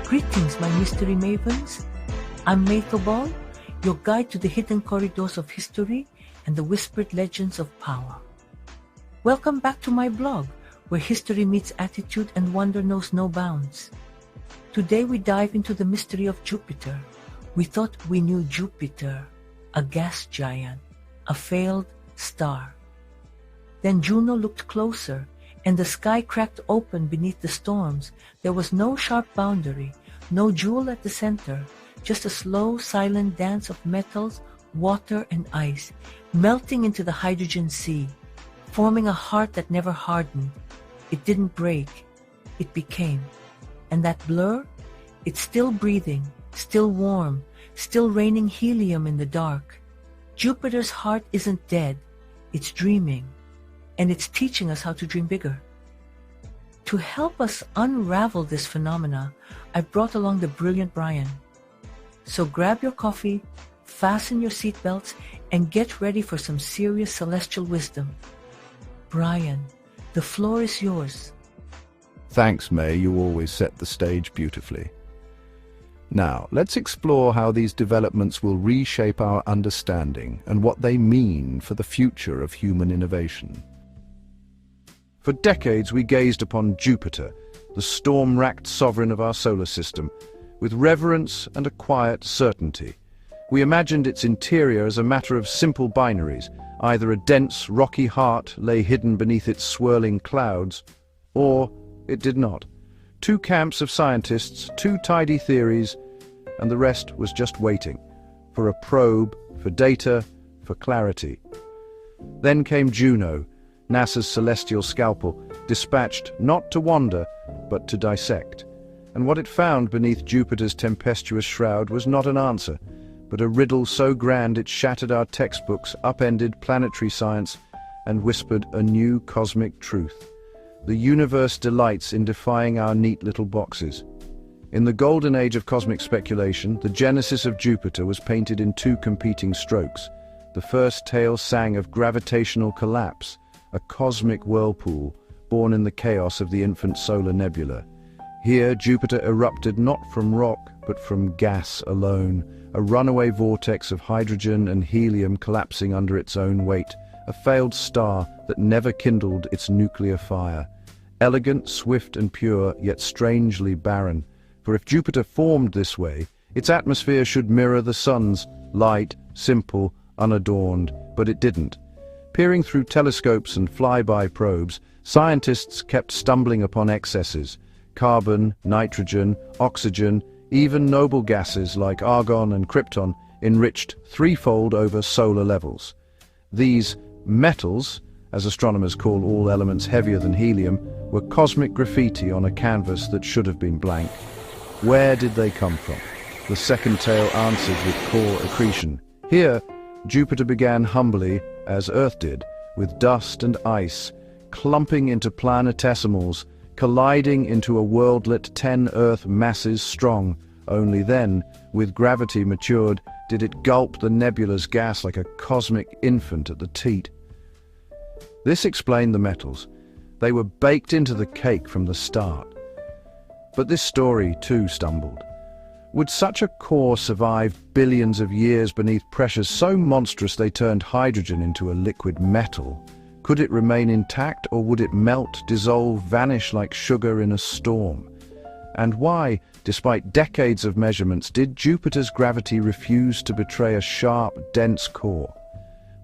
Greetings, my mystery mavens. I'm Maithobal, your guide to the hidden corridors of history and the whispered legends of power. Welcome back to my blog, where history meets attitude and wonder knows no bounds. Today we dive into the mystery of Jupiter. We thought we knew Jupiter, a gas giant, a failed star. Then Juno looked closer, and the sky cracked open beneath the storms. There was no sharp boundary, no jewel at the center, just a slow, silent dance of metals, water, and ice, melting into the hydrogen sea, forming a heart that never hardened. It didn't break, it became. And that blur? It's still breathing, still warm, still raining helium in the dark. Jupiter's heart isn't dead, it's dreaming. And it's teaching us how to dream bigger. To help us unravel this phenomena, I've brought along the brilliant Brian. So grab your coffee, fasten your seatbelts, and get ready for some serious celestial wisdom. Brian, the floor is yours. Thanks, May. You always set the stage beautifully. Now, let's explore how these developments will reshape our understanding and what they mean for the future of human innovation. For decades, we gazed upon Jupiter, the storm-racked sovereign of our solar system, with reverence and a quiet certainty. We imagined its interior as a matter of simple binaries. Either a dense, rocky heart lay hidden beneath its swirling clouds, or it did not. Two camps of scientists, two tidy theories, and the rest was just waiting for a probe, for data, for clarity. Then came Juno, NASA's celestial scalpel, dispatched not to wander, but to dissect. And what it found beneath Jupiter's tempestuous shroud was not an answer, but a riddle so grand it shattered our textbooks, upended planetary science, and whispered a new cosmic truth. The universe delights in defying our neat little boxes. In the golden age of cosmic speculation, the genesis of Jupiter was painted in two competing strokes. The first tale sang of gravitational collapse, a cosmic whirlpool born in the chaos of the infant solar nebula. Here, Jupiter erupted not from rock, but from gas alone, a runaway vortex of hydrogen and helium collapsing under its own weight, a failed star that never kindled its nuclear fire. Elegant, swift and pure, yet strangely barren. For if Jupiter formed this way, its atmosphere should mirror the sun's, light, simple, unadorned, but it didn't. Peering through telescopes and flyby probes, scientists kept stumbling upon excesses: carbon, nitrogen, oxygen, even noble gases like argon and krypton, enriched threefold over solar levels. These metals, as astronomers call all elements heavier than helium, were cosmic graffiti on a canvas that should have been blank. Where did they come from? The second tale answered with core accretion. Here, Jupiter began humbly, as Earth did, with dust and ice, clumping into planetesimals, colliding into a worldlet 10 Earth masses strong. Only then, with gravity matured, did it gulp the nebula's gas like a cosmic infant at the teat. This explained the metals. They were baked into the cake from the start. But this story, too, stumbled. Would such a core survive billions of years beneath pressures so monstrous they turned hydrogen into a liquid metal? Could it remain intact, or would it melt, dissolve, vanish like sugar in a storm? And why, despite decades of measurements, did Jupiter's gravity refuse to betray a sharp, dense core?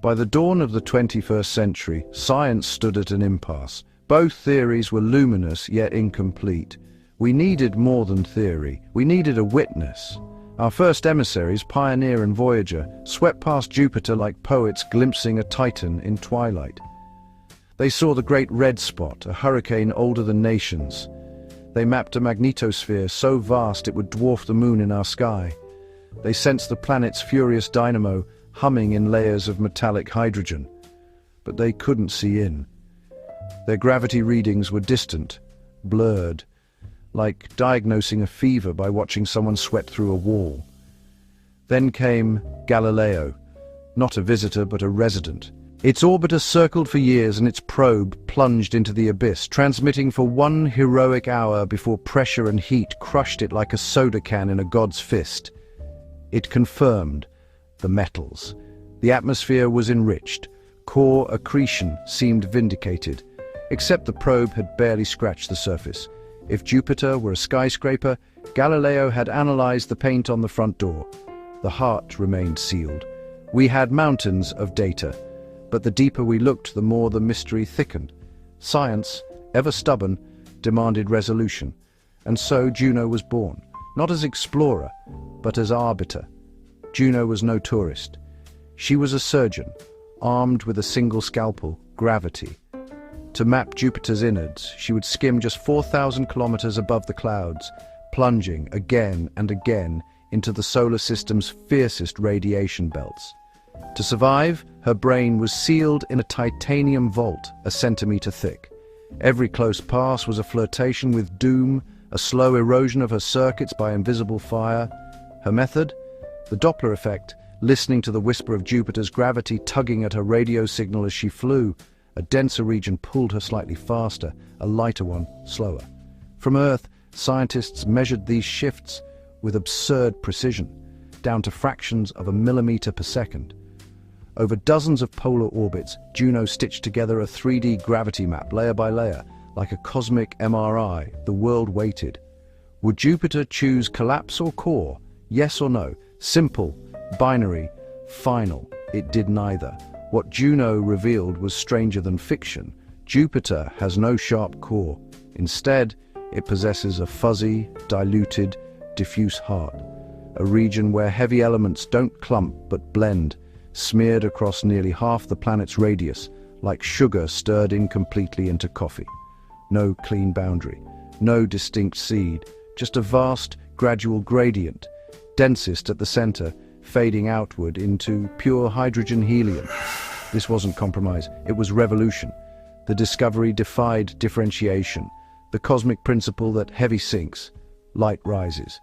By the dawn of the 21st century, science stood at an impasse. Both theories were luminous yet incomplete. We needed more than theory. We needed a witness. Our first emissaries, Pioneer and Voyager, swept past Jupiter like poets glimpsing a titan in twilight. They saw the Great Red Spot, a hurricane older than nations. They mapped a magnetosphere so vast it would dwarf the moon in our sky. They sensed the planet's furious dynamo humming in layers of metallic hydrogen. But they couldn't see in. Their gravity readings were distant, blurred, like diagnosing a fever by watching someone sweat through a wall. Then came Galileo, not a visitor but a resident. Its orbiter circled for years and its probe plunged into the abyss, transmitting for 1 heroic hour before pressure and heat crushed it like a soda can in a god's fist. It confirmed the metals. The atmosphere was enriched. Core accretion seemed vindicated, except the probe had barely scratched the surface. If Jupiter were a skyscraper, Galileo had analyzed the paint on the front door. The heart remained sealed. We had mountains of data, but the deeper we looked, the more the mystery thickened. Science, ever stubborn, demanded resolution. And so Juno was born, not as explorer, but as arbiter. Juno was no tourist. She was a surgeon, armed with a single scalpel, gravity. To map Jupiter's innards, she would skim just 4,000 kilometers above the clouds, plunging again and again into the solar system's fiercest radiation belts. To survive, her brain was sealed in a titanium vault, a centimeter thick. Every close pass was a flirtation with doom, a slow erosion of her circuits by invisible fire. Her method? The Doppler effect, listening to the whisper of Jupiter's gravity tugging at her radio signal as she flew. A denser region pulled her slightly faster, a lighter one slower. From Earth, scientists measured these shifts with absurd precision, down to fractions of a millimeter per second. Over dozens of polar orbits, Juno stitched together a 3D gravity map, layer by layer, like a cosmic MRI. The world waited. Would Jupiter choose collapse or core? Yes or no? Simple, binary, final. It did neither. What Juno revealed was stranger than fiction. Jupiter has no sharp core. Instead, it possesses a fuzzy, diluted, diffuse heart, a region where heavy elements don't clump but blend, smeared across nearly half the planet's radius, like sugar stirred incompletely into coffee. No clean boundary, no distinct seed, just a vast, gradual gradient, densest at the center, fading outward into pure hydrogen-helium. This wasn't compromise, it was revolution. The discovery defied differentiation, the cosmic principle that heavy sinks, light rises.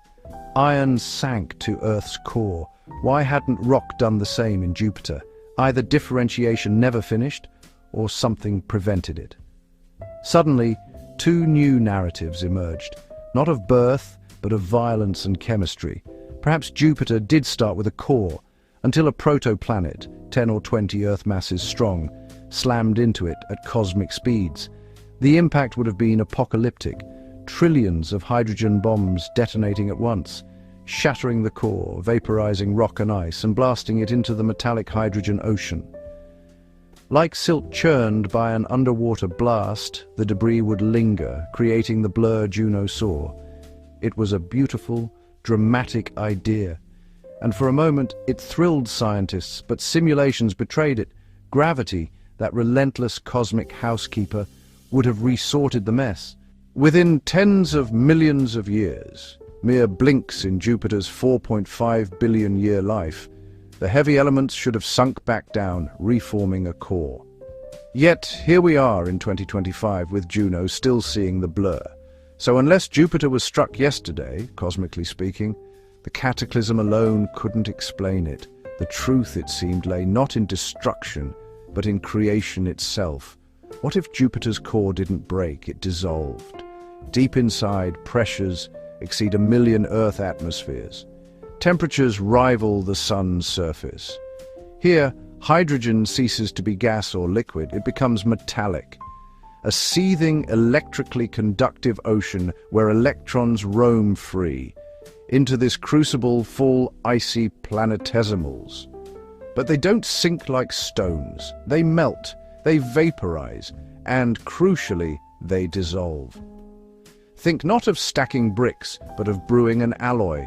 Iron sank to Earth's core. Why hadn't rock done the same in Jupiter? Either differentiation never finished, or something prevented it. Suddenly, two new narratives emerged, not of birth, but of violence and chemistry. Perhaps Jupiter did start with a core, until a protoplanet, 10 or 20 Earth masses strong, slammed into it at cosmic speeds. The impact would have been apocalyptic, trillions of hydrogen bombs detonating at once, shattering the core, vaporizing rock and ice, and blasting it into the metallic hydrogen ocean. Like silt churned by an underwater blast, the debris would linger, creating the blur Juno saw. It was a beautiful, dramatic idea, and for a moment it thrilled scientists, but simulations betrayed it. Gravity, that relentless cosmic housekeeper, would have resorted the mess. Within tens of millions of years, mere blinks in Jupiter's 4.5 billion year life, the heavy elements should have sunk back down, reforming a core. Yet here we are in 2025 with Juno still seeing the blur. So unless Jupiter was struck yesterday, cosmically speaking, the cataclysm alone couldn't explain it. The truth, it seemed, lay not in destruction, but in creation itself. What if Jupiter's core didn't break, it dissolved? Deep inside, pressures exceed 1 million Earth atmospheres. Temperatures rival the sun's surface. Here, hydrogen ceases to be gas or liquid, it becomes metallic. A seething, electrically conductive ocean where electrons roam free. Into this crucible fall icy planetesimals. But they don't sink like stones. They melt, they vaporize, and crucially, they dissolve. Think not of stacking bricks, but of brewing an alloy.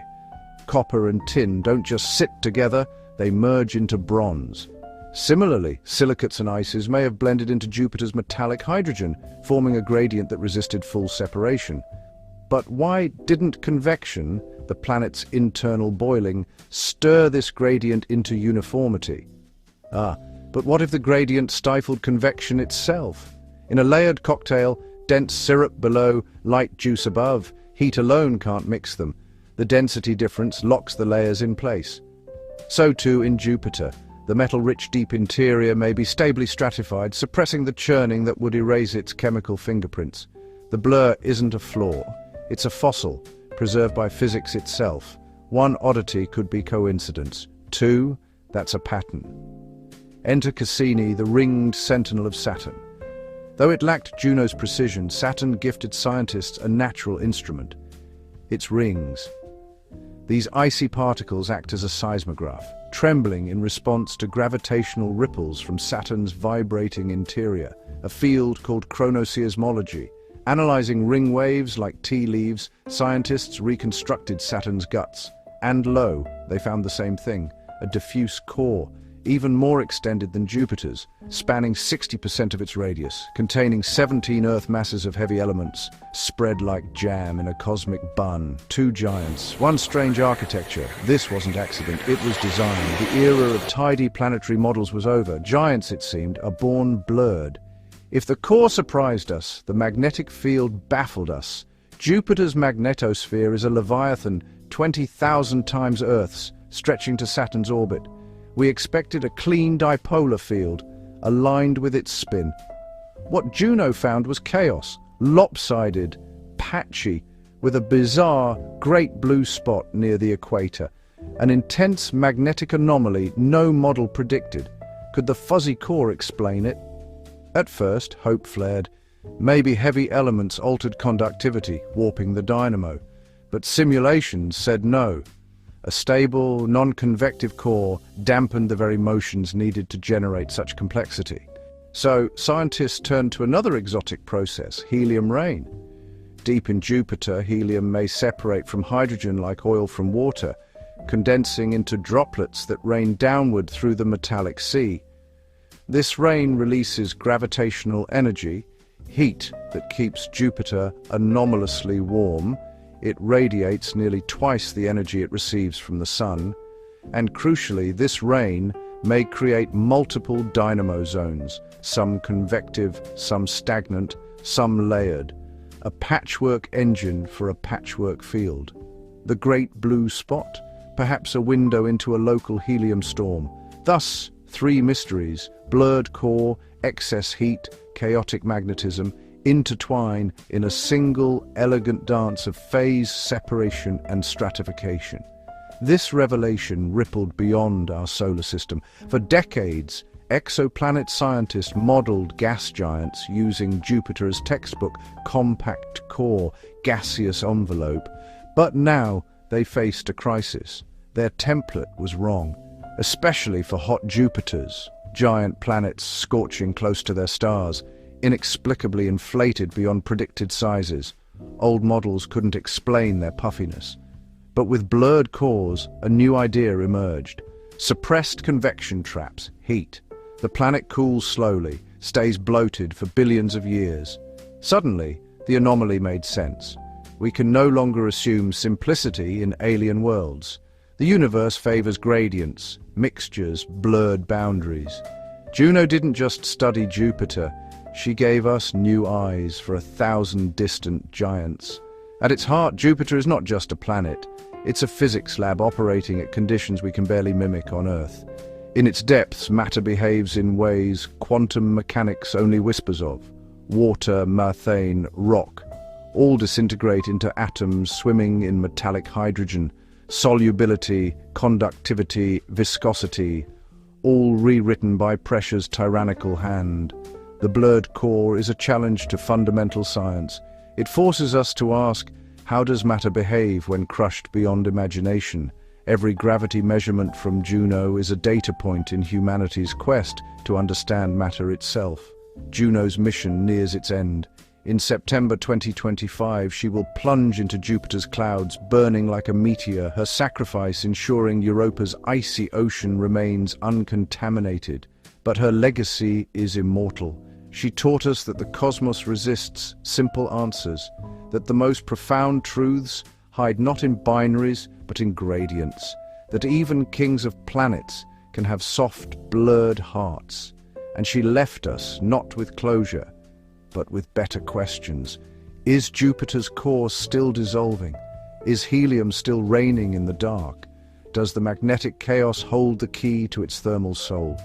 Copper and tin don't just sit together, they merge into bronze. Similarly, silicates and ices may have blended into Jupiter's metallic hydrogen, forming a gradient that resisted full separation. But why didn't convection, the planet's internal boiling, stir this gradient into uniformity? But what if the gradient stifled convection itself? In a layered cocktail, dense syrup below, light juice above, heat alone can't mix them. The density difference locks the layers in place. So too in Jupiter. The metal-rich deep interior may be stably stratified, suppressing the churning that would erase its chemical fingerprints. The blur isn't a flaw, it's a fossil, preserved by physics itself. One oddity could be coincidence. Two, that's a pattern. Enter Cassini, the ringed sentinel of Saturn. Though it lacked Juno's precision, Saturn gifted scientists a natural instrument: its rings. These icy particles act as a seismograph, trembling in response to gravitational ripples from Saturn's vibrating interior, a field called chronoseismology. Analyzing ring waves like tea leaves, scientists reconstructed Saturn's guts. And lo, they found the same thing: a diffuse core, even more extended than Jupiter's, spanning 60% of its radius, containing 17 Earth masses of heavy elements, spread like jam in a cosmic bun. Two giants, one strange architecture. This wasn't accident, it was design. The era of tidy planetary models was over. Giants, it seemed, are born blurred. If the core surprised us, the magnetic field baffled us. Jupiter's magnetosphere is a leviathan 20,000 times Earth's, stretching to Saturn's orbit. We expected a clean dipolar field, aligned with its spin. What Juno found was chaos, lopsided, patchy, with a bizarre, great blue spot near the equator. An intense magnetic anomaly no model predicted. Could the fuzzy core explain it? At first, hope flared. Maybe heavy elements altered conductivity, warping the dynamo. But simulations said no. A stable, non-convective core dampened the very motions needed to generate such complexity. So, scientists turned to another exotic process: helium rain. Deep in Jupiter, helium may separate from hydrogen like oil from water, condensing into droplets that rain downward through the metallic sea. This rain releases gravitational energy, heat that keeps Jupiter anomalously warm. It radiates nearly twice the energy it receives from the sun. And crucially, this rain may create multiple dynamo zones, some convective, some stagnant, some layered. A patchwork engine for a patchwork field. The great blue spot, perhaps a window into a local helium storm. Thus, three mysteries: blurred core, excess heat, chaotic magnetism, intertwine in a single, elegant dance of phase separation and stratification. This revelation rippled beyond our solar system. For decades, exoplanet scientists modeled gas giants using Jupiter's textbook compact core, gaseous envelope. But now they faced a crisis. Their template was wrong, especially for hot Jupiters, giant planets scorching close to their stars, inexplicably inflated beyond predicted sizes. Old models couldn't explain their puffiness. But with blurred cores, a new idea emerged. Suppressed convection traps, heat. The planet cools slowly, stays bloated for billions of years. Suddenly, the anomaly made sense. We can no longer assume simplicity in alien worlds. The universe favors gradients, mixtures, blurred boundaries. Juno didn't just study Jupiter, she gave us new eyes for 1,000 distant giants. At its heart, Jupiter is not just a planet. It's a physics lab operating at conditions we can barely mimic on Earth. In its depths, matter behaves in ways quantum mechanics only whispers of. Water, methane, rock, all disintegrate into atoms swimming in metallic hydrogen. Solubility, conductivity, viscosity, all rewritten by pressure's tyrannical hand. The blurred core is a challenge to fundamental science. It forces us to ask, how does matter behave when crushed beyond imagination? Every gravity measurement from Juno is a data point in humanity's quest to understand matter itself. Juno's mission nears its end. In September 2025, she will plunge into Jupiter's clouds, burning like a meteor, her sacrifice ensuring Europa's icy ocean remains uncontaminated. But her legacy is immortal. She taught us that the cosmos resists simple answers, that the most profound truths hide not in binaries, but in gradients, that even kings of planets can have soft, blurred hearts. And she left us not with closure, but with better questions. Is Jupiter's core still dissolving? Is helium still reigning in the dark? does the magnetic chaos hold the key to its thermal soul.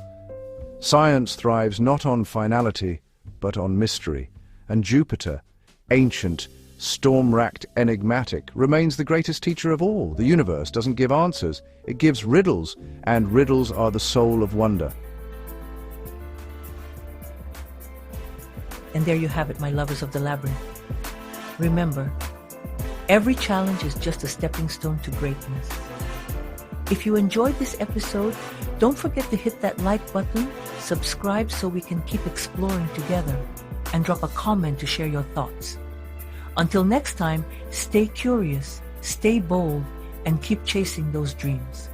Science thrives not on finality, but on mystery, and Jupiter, ancient, storm-racked, enigmatic, remains the greatest teacher of all. The universe doesn't give answers, it gives riddles, and riddles are the soul of wonder. And there you have it, my lovers of the labyrinth. Remember, every challenge is just a stepping stone to greatness. If you enjoyed this episode, don't forget to hit that like button, subscribe so we can keep exploring together, and drop a comment to share your thoughts. Until next time, stay curious, stay bold, and keep chasing those dreams.